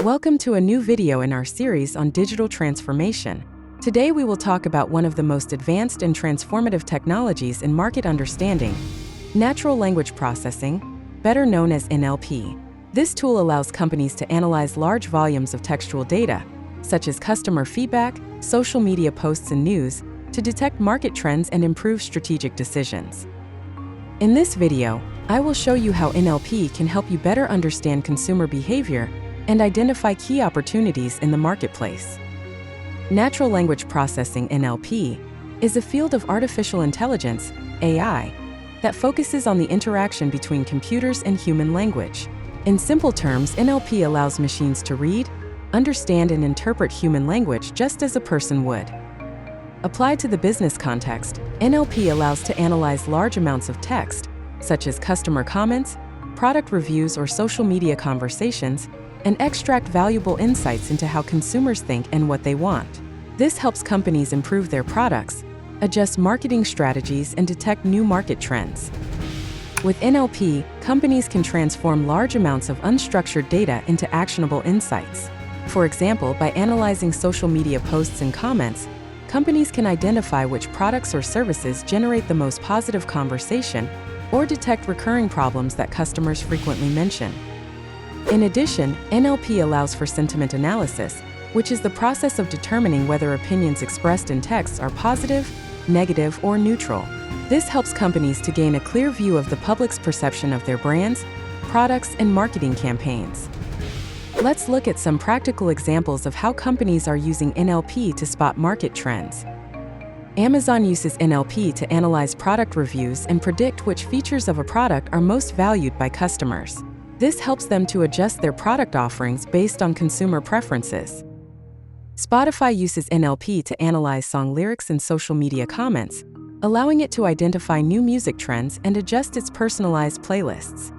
Welcome to a new video in our series on digital transformation. Today we will talk about one of the most advanced and transformative technologies in market understanding, natural language processing, better known as NLP. This tool allows companies to analyze large volumes of textual data, such as customer feedback, social media posts and news, to detect market trends and improve strategic decisions. In this video, I will show you how NLP can help you better understand consumer behavior and identify key opportunities in the marketplace. Natural language processing (NLP) is a field of artificial intelligence (AI) that focuses on the interaction between computers and human language. In simple terms, NLP allows machines to read, understand, and interpret human language just as a person would. Applied to the business context, NLP allows to analyze large amounts of text, such as customer comments, product reviews, or social media conversations, and extract valuable insights into how consumers think and what they want. This helps companies improve their products, adjust marketing strategies, and detect new market trends. With NLP, companies can transform large amounts of unstructured data into actionable insights. For example, by analyzing social media posts and comments, companies can identify which products or services generate the most positive conversation or detect recurring problems that customers frequently mention. In addition, NLP allows for sentiment analysis, which is the process of determining whether opinions expressed in text are positive, negative, or neutral. This helps companies to gain a clear view of the public's perception of their brands, products, and marketing campaigns. Let's look at some practical examples of how companies are using NLP to spot market trends. Amazon uses NLP to analyze product reviews and predict which features of a product are most valued by customers. This helps them to adjust their product offerings based on consumer preferences. Spotify uses NLP to analyze song lyrics and social media comments, allowing it to identify new music trends and adjust its personalized playlists.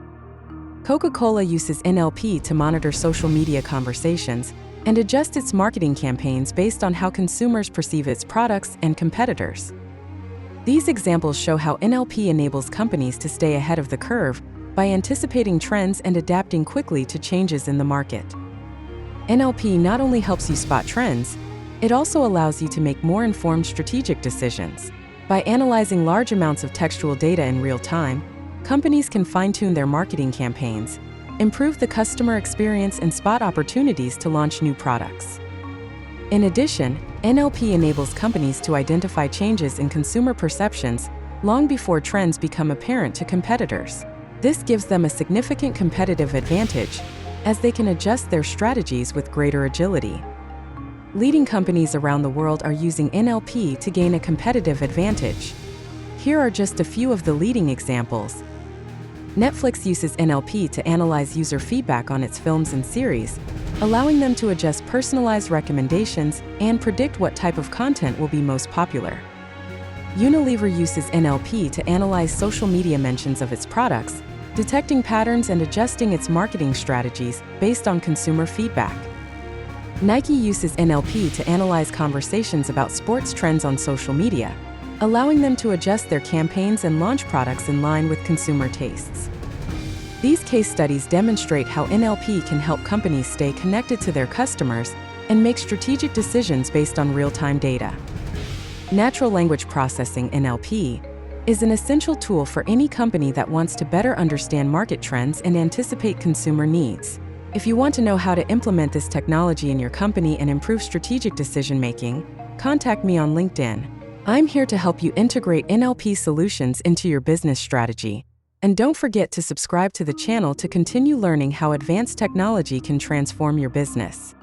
Coca-Cola uses NLP to monitor social media conversations and adjust its marketing campaigns based on how consumers perceive its products and competitors. These examples show how NLP enables companies to stay ahead of the curve by anticipating trends and adapting quickly to changes in the market. NLP not only helps you spot trends, it also allows you to make more informed strategic decisions. By analyzing large amounts of textual data in real time, companies can fine-tune their marketing campaigns, improve the customer experience, and spot opportunities to launch new products. In addition, NLP enables companies to identify changes in consumer perceptions long before trends become apparent to competitors. This gives them a significant competitive advantage, as they can adjust their strategies with greater agility. Leading companies around the world are using NLP to gain a competitive advantage. Here are just a few of the leading examples. Netflix uses NLP to analyze user feedback on its films and series, allowing them to adjust personalized recommendations and predict what type of content will be most popular. Unilever uses NLP to analyze social media mentions of its products, detecting patterns and adjusting its marketing strategies based on consumer feedback. Nike uses NLP to analyze conversations about sports trends on social media, allowing them to adjust their campaigns and launch products in line with consumer tastes. These case studies demonstrate how NLP can help companies stay connected to their customers and make strategic decisions based on real-time data. Natural language processing (NLP) is an essential tool for any company that wants to better understand market trends and anticipate consumer needs. If you want to know how to implement this technology in your company and improve strategic decision-making, contact me on LinkedIn. I'm here to help you integrate NLP solutions into your business strategy. And don't forget to subscribe to the channel to continue learning how advanced technology can transform your business.